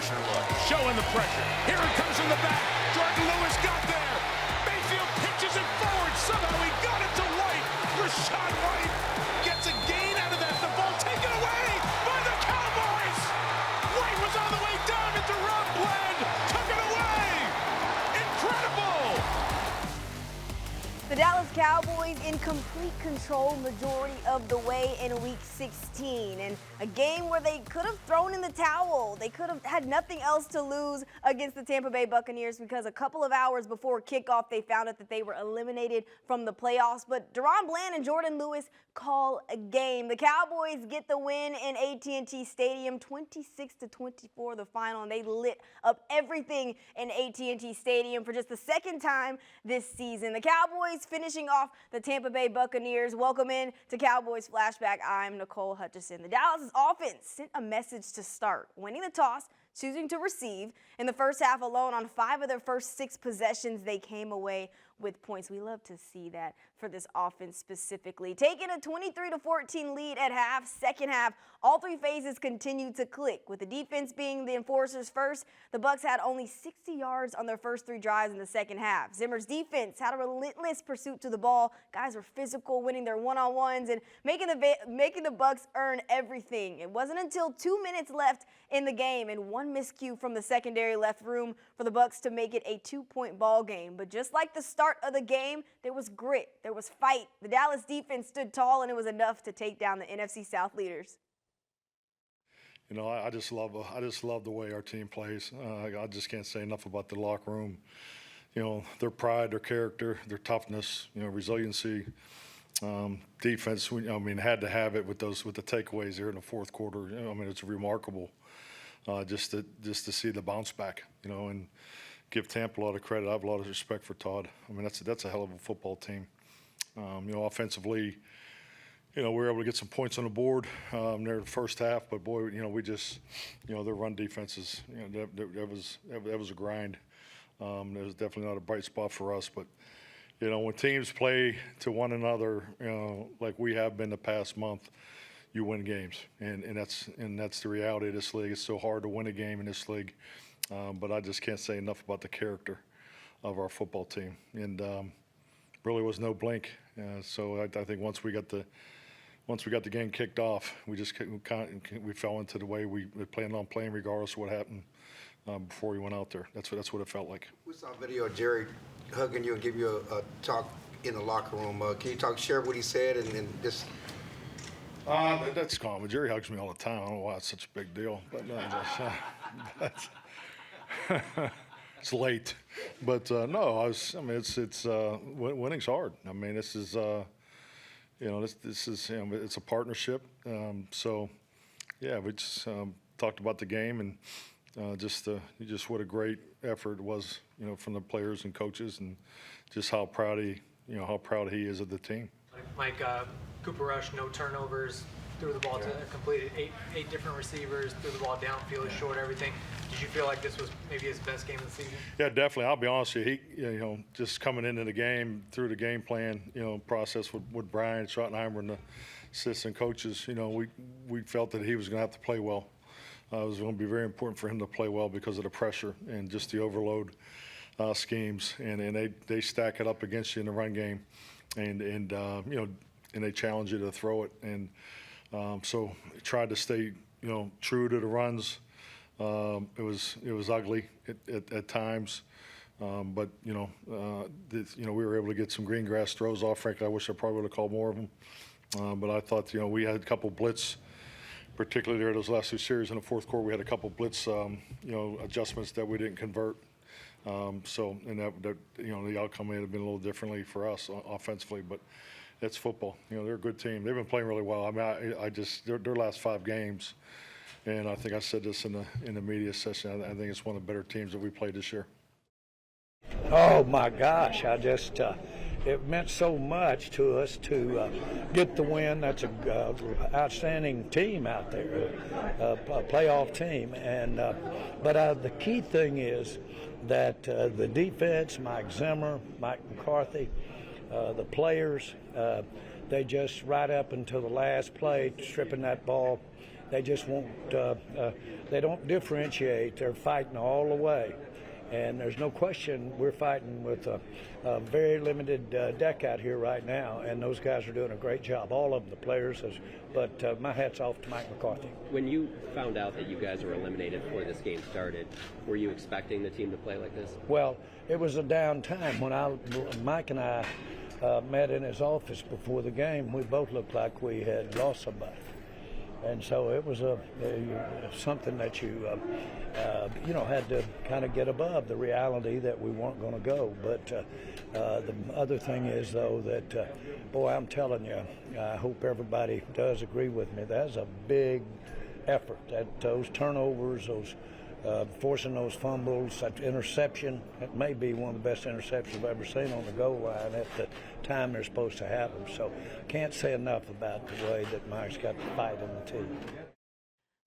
closer look. Showing the pressure. Here it comes from the back. Jordan Lewis got there. Mayfield pitches it forward. Somehow he got it to White. Rashad White gets a gain out of that. The ball taken away by the Cowboys. White was on the way down into Rob Bland. Took it away. Incredible. The Dallas Cowboys in complete control majority of the way in Week 16. And a game where they could have thrown in the towel. They could have had nothing else to lose against the Tampa Bay Buccaneers because a couple of hours before kickoff, they found out that they were eliminated from the playoffs. But Deron Bland and Jordan Lewis call a game. The Cowboys get the win in AT&T Stadium, 26-24 the final, and they lit up everything in AT&T Stadium for just the second time this season. The Cowboys finishing off the Tampa Bay Buccaneers. Welcome in to Cowboys Flashback. I'm Nicole Hutchison. The Dallas offense sent a message to start, winning the toss, choosing to receive. In the first half alone, on 5 of their first 6 possessions, they came away with points. We love to see that for this offense specifically. Taking a 23-14 lead at half, second half, all 3 phases continued to click. With the defense being the enforcers first, the Bucs had only 60 yards on their first 3 drives in the second half. Zimmer's defense had a relentless pursuit to the ball. Guys were physical, winning their one-on-ones and making the Bucs earn everything. It wasn't until 2 minutes left in the game and 1 miscue from the secondary left room for the Bucs to make it a 2-point ball game. But just like the start of the game, there was grit, there was fight. The Dallas defense stood tall, and it was enough to take down the NFC South leaders. You know, I just love the way our team plays. I just can't say enough about the locker room. You know, their pride, their character, their toughness, you know, resiliency, defense. I mean, had to have it with the takeaways there in the fourth quarter. You know, I mean, it's remarkable just to see the bounce back. You know, and give Tampa a lot of credit. I have a lot of respect for Todd. I mean, that's a hell of a football team. You know, offensively, you know, we were able to get some points on the board there in the first half, but boy, you know, we just, you know, their run defenses, you know, that was a grind. It was definitely not a bright spot for us, but you know, when teams play to one another, you know, like we have been the past month, you win games, and that's the reality of this league. It's so hard to win a game in this league, but I just can't say enough about the character of our football team, and really was no blink. So I think once we got the game kicked off, we fell into the way we planned on playing, regardless of what happened before we went out there. That's what it felt like. We saw a video of Jerry hugging you and give you a talk in the locker room. Can you share what he said and just? That's common. Jerry hugs me all the time. I don't know why it's such a big deal, but no, it's late. But no, winning's hard. I mean, this is you know, this is you know, it's a partnership. So yeah, we just talked about the game and just what a great effort it was, you know, from the players and coaches, and just how proud he is of the team. Mike, Cooper Rush, no turnovers, threw the ball to completed eight different receivers, threw the ball downfield, short, everything. Did you feel like this was maybe his best game of the season? Yeah, definitely. I'll be honest with you. You know, just coming into the game through the game plan, you know, process with Brian Schottenheimer and the assistant coaches, you know, we felt that he was going to have to play well. It was going to be very important for him to play well because of the pressure and just the overload schemes, and they stack it up against you in the run game, and you know, and they challenge you to throw it, and so tried to stay, you know, true to the runs. It was ugly at times, but you know, we were able to get some green grass throws off. Frankly, I wish I probably would have called more of them, but I thought, you know, we had a couple blitz, particularly there those last 2 series in the fourth quarter. We had a couple blitz, you know, adjustments that we didn't convert. So, and that you know, the outcome may have been a little differently for us offensively, but it's football. You know, they're a good team. They've been playing really well. I mean, I just their last 5 games, and I think I said this in the media session. I think it's one of the better teams that we played this year. Oh my gosh! It meant so much to us to get the win. That's a outstanding team out there, a playoff team. And but the key thing is that the defense, Mike Zimmer, Mike McCarthy, the players, they just right up until the last play, stripping that ball they just won't. They don't differentiate. They're fighting all the way. And there's no question we're fighting with a very limited deck out here right now, and those guys are doing a great job. All of them, the players, but my hat's off to Mike McCarthy. When you found out that you guys were eliminated before this game started, were you expecting the team to play like this? Well, it was a down time when Mike and I met in his office before the game. We both looked like we had lost somebody. And so it was something that you had to kind of get above the reality that we weren't going to go. But the other thing is, though, that, boy, I'm telling you, I hope everybody does agree with me. That's a big effort. Those turnovers, those forcing those fumbles, that interception, it may be one of the best interceptions I've ever seen on the goal line at the time they're supposed to have them. So can't say enough about the way that Mike's got to fight in the team.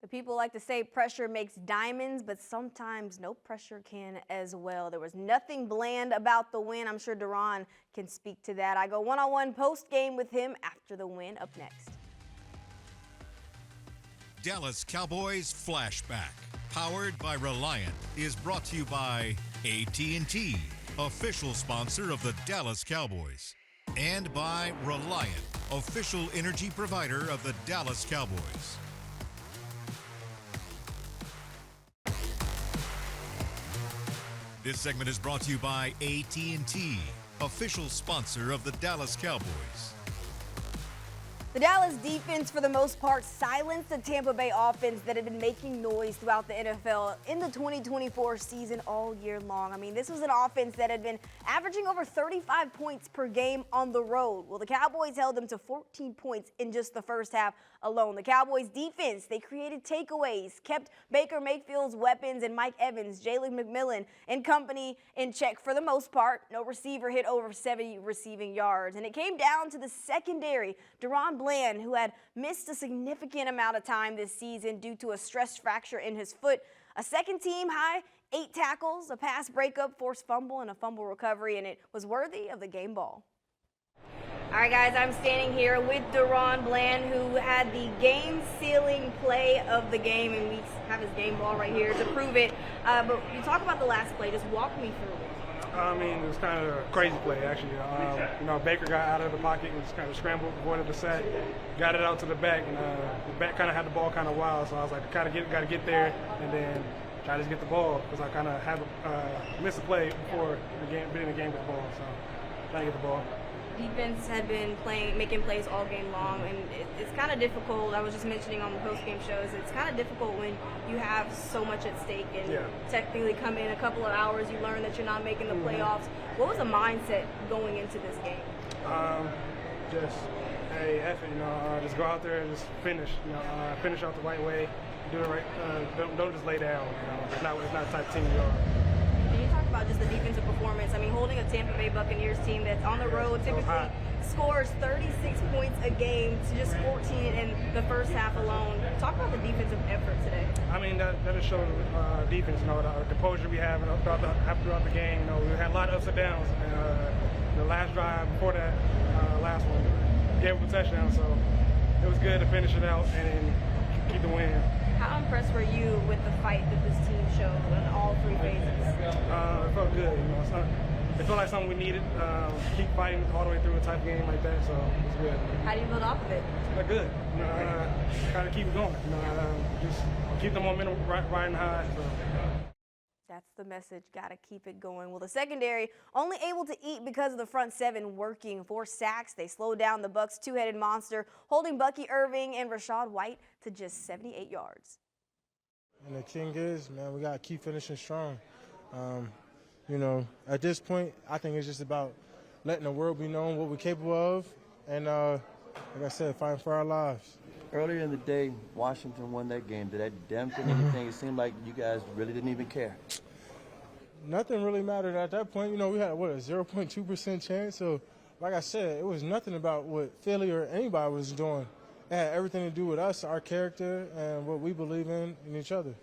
The people like to say pressure makes diamonds, but sometimes no pressure can as well. There was nothing bland about the win. I'm sure Deron can speak to that. I go one-on-one post-game with him after the win. Up next. Dallas Cowboys Flashback, powered by Reliant, is brought to you by AT&T, official sponsor of the Dallas Cowboys, and by Reliant, official energy provider of the Dallas Cowboys. This segment is brought to you by AT&T, official sponsor of the Dallas Cowboys. The Dallas defense, for the most part, silenced the Tampa Bay offense that had been making noise throughout the NFL in the 2024 season all year long. I mean, this was an offense that had been averaging over 35 points per game on the road. Well, the Cowboys held them to 14 points in just the first half alone. The Cowboys defense, they created takeaways, kept Baker Mayfield's weapons and Mike Evans, Jalen McMillan and company in check for the most part. No receiver hit over 70 receiving yards. And it came down to the secondary. Deron Bland, who had missed a significant amount of time this season due to a stress fracture in his foot. A second team high 8 tackles, a pass breakup, forced fumble, and a fumble recovery, and it was worthy of the game ball. All right, guys, I'm standing here with Deron Bland, who had the game-sealing play of the game, and we have his game ball right here to prove it. But you talk about the last play. Just walk me through it. I mean, it was kind of a crazy play, actually. Baker got out of the pocket and just kind of scrambled, avoided the sack, got it out to the back, and the back kind of had the ball kind of wild. So I was like, got to get there, and then try to get the ball because I kind of had missed a play before the game, being in the game with the ball. So trying to get the ball. Defense had been making plays all game long, and it's kind of difficult. I was just mentioning on the post-game shows, it's kind of difficult when you have so much at stake and technically come in a couple of hours, you learn that you're not making the playoffs. What was the mindset going into this game? Just, hey, effort, just go out there and just finish, finish out the right way, do it right, don't just lay down, it's not the type of team you are. Can you talk about just the defensive performance? I mean, holding a Tampa Bay Buccaneers team that's on the road typically scores 36 points a game to just 14 in the first half alone. Talk about the defensive effort today. I mean, that just shows defense, the composure we have throughout the game. We had a lot of ups and downs. And, the last drive before that, last one, gave up a touchdown, so it was good to finish it out and keep the win. How impressed were you with the fight that this team showed in all 3 phases? It felt good. It felt like something we needed. Keep fighting all the way through a type game like that, so it was good. How do you build off of it? Good. Try to keep it going. Just keep the momentum riding high. So. That's the message. Got to keep it going. Well, the secondary only able to eat because of the front 7 working. 4 sacks. They slowed down the Bucs' two-headed monster, holding Bucky Irving and Rachaad White to just 78 yards. And the thing is, man, we got to keep finishing strong. At this point, I think it's just about letting the world be known what we're capable of and, like I said, fighting for our lives. Earlier in the day, Washington won that game. Did that dampen anything? It seemed like you guys really didn't even care. Nothing really mattered at that point. We had, a 0.2% chance. So, like I said, it was nothing about what Philly or anybody was doing. It had everything to do with us, our character, and what we believe in each other.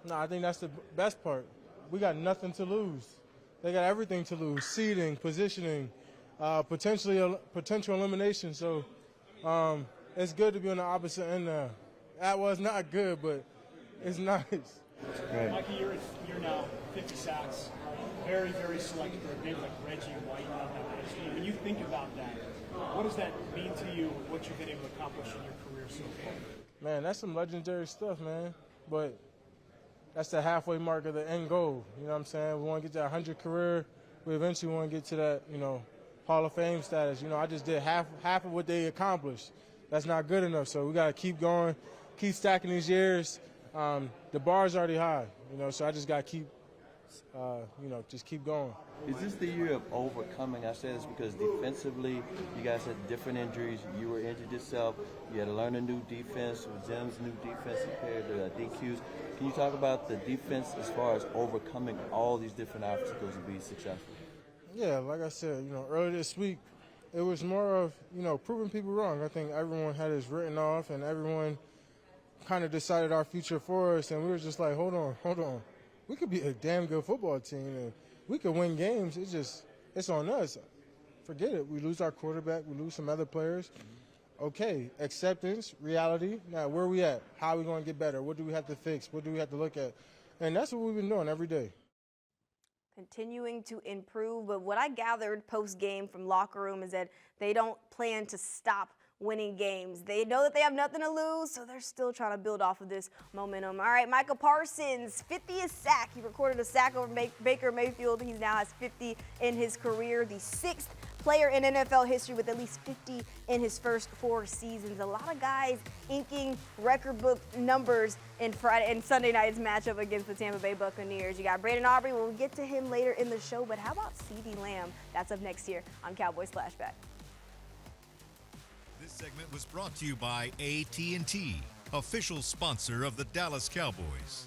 No, I think that's the best part. We got nothing to lose. They got everything to lose. Seeding, positioning, potential elimination. So it's good to be on the opposite end there. That was not good, but it's nice. Right. Mikey, you're now 50 sacks. Very, very selective for a name like Reggie White on that team. When you think about that, what does that mean to you, what you've been able to accomplish in your career so far? Man, that's some legendary stuff, man. But that's the halfway mark of the end goal. You know what I'm saying? We want to get to that 100 career. We eventually want to get to that, Hall of Fame status. I just did half of what they accomplished. That's not good enough. So we got to keep going, keep stacking these years. The bar's already high, so I just got to keep, just keep going. Is this the year of overcoming? I say this because defensively, you guys had different injuries. You were injured yourself. You had to learn a new defense with Jim's new defense compared to DQs. Can you talk about the defense as far as overcoming all these different obstacles to be successful? Yeah, like I said, earlier this week, it was more of, proving people wrong. I think everyone had us written off, and everyone kind of decided our future for us, and we were just like, hold on. We could be a damn good football team, and we could win games. It's on us. Forget it. We lose our quarterback. We lose some other players. Okay, acceptance, reality. Now, where are we at? How are we going to get better? What do we have to fix? What do we have to look at? And that's what we've been doing every day. Continuing to improve, but what I gathered post-game from locker room is that they don't plan to stop winning games. They know that they have nothing to lose, so they're still trying to build off of this momentum. All right, Micah Parsons, 50th sack. He recorded a sack over Baker Mayfield. He now has 50 in his career, the 6th player in NFL history with at least 50 in his first 4 seasons. A lot of guys inking record book numbers in Friday and Sunday night's matchup against the Tampa Bay Buccaneers. You got Brandon Aubrey. We'll get to him later in the show, but how about CeeDee Lamb? That's up next here on Cowboys Flashback. This segment was brought to you by AT&T, official sponsor of the Dallas Cowboys.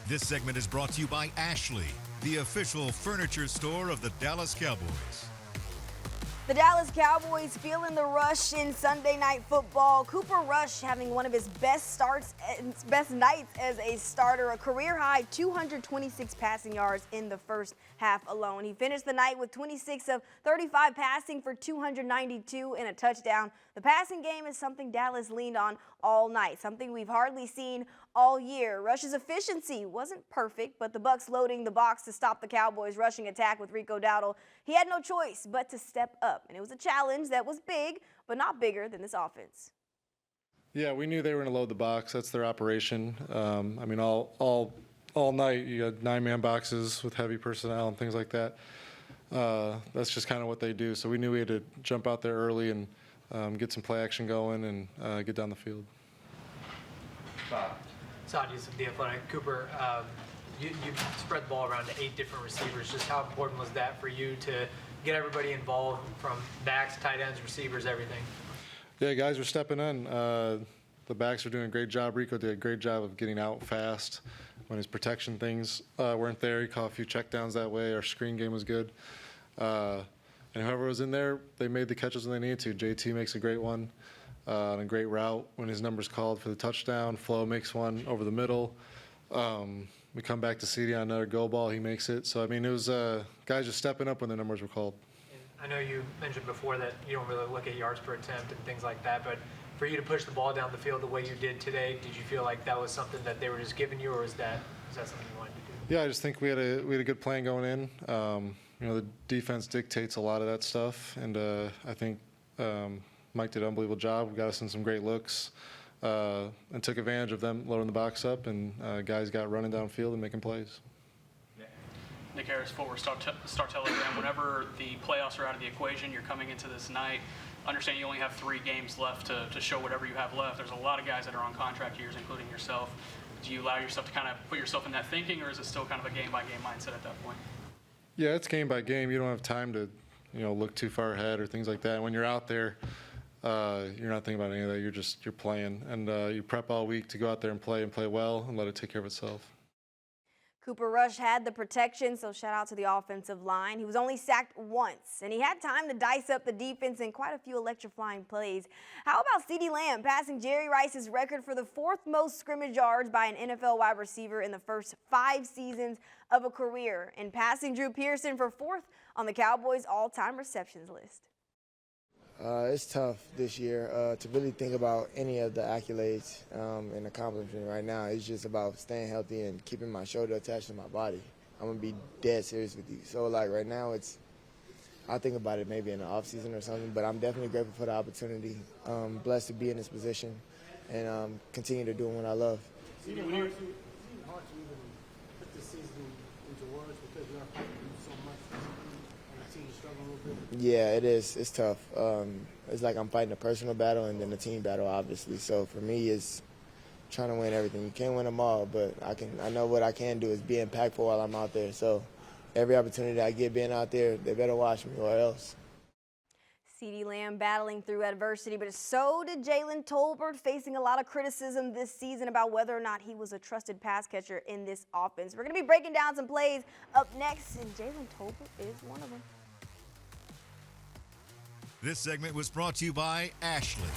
This segment is brought to you by Ashley, the official furniture store of the Dallas Cowboys. The Dallas Cowboys feeling the rush in Sunday Night Football. Cooper Rush having one of his best nights as a starter, a career-high 226 passing yards in the first half alone. He finished the night with 26 of 35 passing for 292 and a touchdown. The passing game is something Dallas leaned on all night, something we've hardly seen all year. Rush's efficiency wasn't perfect, but the Bucs loading the box to stop the Cowboys' rushing attack with Rico Dowdle. He had no choice but to step up, and it was a challenge that was big, but not bigger than this offense. Yeah, we knew they were going to load the box. That's their operation. All night you had 9-man boxes with heavy personnel and things like that. That's just kind of what they do. So we knew we had to jump out there early and get some play action going and get down the field. Sadius of The Athletic. Cooper, you spread the ball around to 8 different receivers. Just how important was that for you to get everybody involved from backs, tight ends, receivers, everything? Yeah, guys were stepping in. The backs are doing a great job. Rico did a great job of getting out fast when his protection things weren't there. He caught a few checkdowns that way. Our screen game was good. And whoever was in there, they made the catches when they needed to. JT makes a great one on a great route when his number's called for the touchdown. Flo makes one over the middle. We come back to CeeDee on another go ball. He makes it. So, it was guys just stepping up when the numbers were called. I know you mentioned before that you don't really look at yards per attempt and things like that, but for you to push the ball down the field the way you did today, did you feel like that was something that they were just giving you, or is that something you wanted to do? Yeah, I just think we had a good plan going in. The defense dictates a lot of that stuff, and I think Mike did an unbelievable job. We got us in some great looks and took advantage of them loading the box up, and guys got running downfield and making plays. Nick Harris, Forward Star Telegram. Whenever the playoffs are out of the equation, you're coming into this night. Understand you only have 3 games left to show whatever you have left. There's a lot of guys that are on contract years, including yourself. Do you allow yourself to kind of put yourself in that thinking, or is it still kind of a game-by-game mindset at that point? Yeah, it's game by game. You don't have time to, look too far ahead or things like that. When you're out there, you're not thinking about any of that. You're playing, and you prep all week to go out there and play well and let it take care of itself. Cooper Rush had the protection, so shout out to the offensive line. He was only sacked once, and he had time to dice up the defense in quite a few electrifying plays. How about CeeDee Lamb passing Jerry Rice's record for the 4th most scrimmage yards by an NFL wide receiver in the first 5 seasons of a career, and passing Drew Pearson for 4th on the Cowboys' all-time receptions list? It's tough this year to really think about any of the accolades and accomplishments right now. It's just about staying healthy and keeping my shoulder attached to my body. I'm going to be dead serious with you. So, like, right now, I'll think about it maybe in the offseason or something, but I'm definitely grateful for the opportunity. Blessed to be in this position and continue to do what I love. It's hard to even put the season into words because you are fighting so much. Yeah, it is. It's tough. It's like I'm fighting a personal battle and then a team battle, obviously. So for me, it's trying to win everything. You can't win them all, but I know what I can do is be impactful while I'm out there. So every opportunity I get being out there, they better watch me or else. CeeDee Lamb battling through adversity, but so did Jaylen Tolbert, facing a lot of criticism this season about whether or not he was a trusted pass catcher in this offense. We're going to be breaking down some plays up next, and Jaylen Tolbert is one of them. This segment was brought to you by Ashley,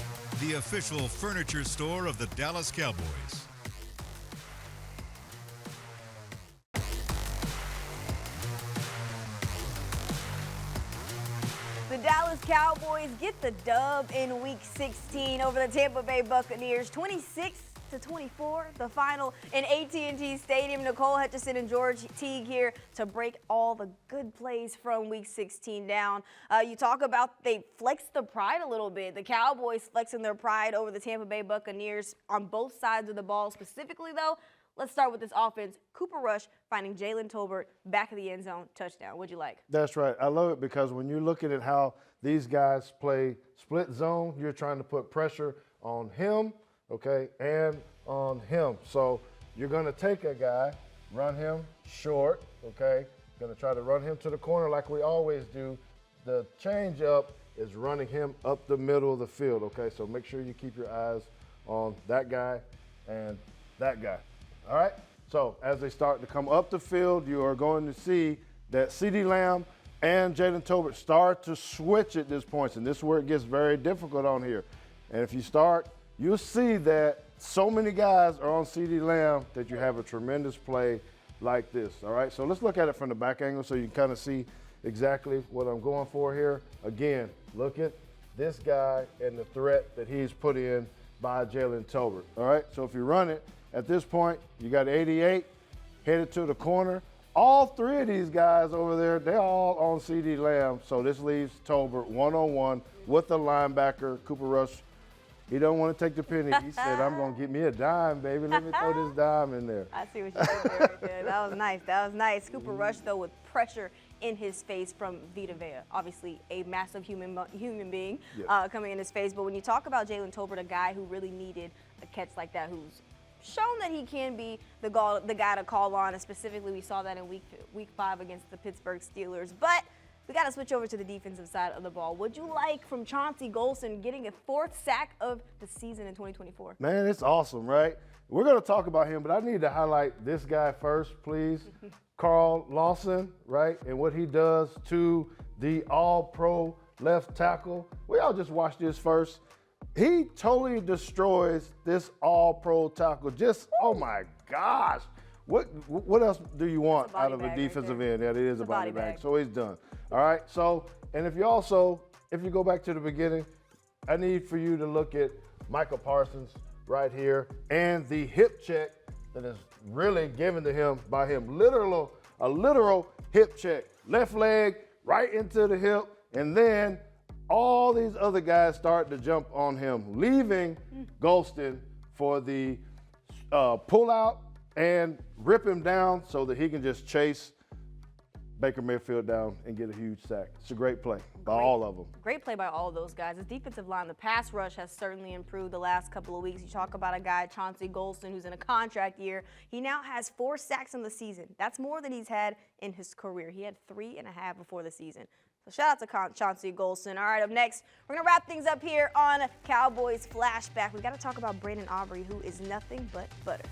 the official furniture store of the Dallas Cowboys. The Dallas Cowboys get the dub in Week 16 over the Tampa Bay Buccaneers, 26-24, the final in AT&T Stadium. Nicole Hutchison and George Teague here to break all the good plays from Week 16 down. You talk about they flexed the pride a little bit. The Cowboys flexing their pride over the Tampa Bay Buccaneers on both sides of the ball. Specifically, though, let's start with this offense. Cooper Rush finding Jaylen Tolbert back of the end zone, touchdown. What'd you like? That's right. I love it because when you're looking at how these guys play split zone, you're trying to put pressure on him, okay, and on him. So you're going to take a guy, run him short, okay, going to try to run him to the corner like we always do. The change up is running him up the middle of the field, okay? So make sure you keep your eyes on that guy and that guy. All right, so as they start to come up the field, you are going to see that CeeDee Lamb and Jaylen Tolbert start to switch at this point, and this is where it gets very difficult on here. And if you start, you'll see that so many guys are on CeeDee Lamb that you have a tremendous play like this, all right? So let's look at it from the back angle so you can kind of see exactly what I'm going for here. Again, look at this guy and the threat that he's put in by Jaylen Tolbert, all right? So if you run it, at this point, you got 88 headed to the corner. All 3 of these guys over there, they're all on CeeDee Lamb. So this leaves Tolbert one-on-one with the linebacker, Cooper Rush. He don't want to take the penny. He said, I'm going to get me a dime, baby. Let me throw this dime in there. I see what you did there right there. That was nice. That was nice. Cooper Rush, though, with pressure in his face from Vita Vea. Obviously, a massive human being coming in his face. But when you talk about Jaylen Tolbert, a guy who really needed a catch like that, who's shown that he can be the guy to call on, and specifically we saw that in week 5 against the Pittsburgh Steelers. But we got to switch over to the defensive side of the ball. Would you like from Chauncey Golston getting a 4th sack of the season in 2024? Man, it's awesome, right? We're going to talk about him, but I need to highlight this guy first, please. Carl Lawson, right, and what he does to the all-pro left tackle. We all just watch this first. He totally destroys this all-pro tackle. Just, oh my gosh. What else do you want out of a defensive end? Yeah, it is a body bag. So he's done. All right, so, and if you go back to the beginning, I need for you to look at Micah Parsons right here and the hip check that is really given to him by him. A literal hip check. Left leg right into the hip, and then all these other guys start to jump on him, leaving Golston for the pull out and rip him down so that he can just chase Baker Mayfield down and get a huge sack. It's a great play by all of them. Great play by all of those guys. His defensive line, the pass rush has certainly improved the last couple of weeks. You talk about a guy, Chauncey Golston, who's in a contract year. He now has 4 sacks in the season. That's more than he's had in his career. He had 3.5 before the season. So shout out to Chauncey Golston. All right, up next, we're going to wrap things up here on Cowboys Flashback. We got to talk about Brandon Aubrey, who is nothing but butter.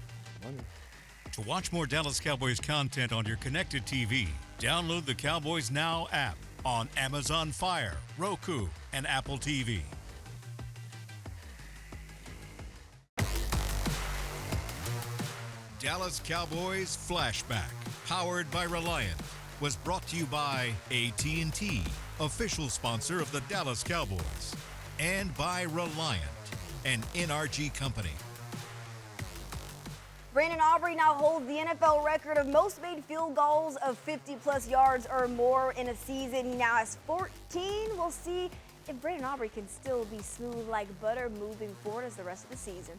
To watch more Dallas Cowboys content on your connected TV, download the Cowboys Now app on Amazon Fire, Roku, and Apple TV. Dallas Cowboys Flashback, powered by Reliant, was brought to you by AT&T, official sponsor of the Dallas Cowboys, and by Reliant, an NRG company. Brandon Aubrey now holds the NFL record of most made field goals of 50-plus yards or more in a season. He now has 14. We'll see if Brandon Aubrey can still be smooth like butter moving forward as the rest of the season.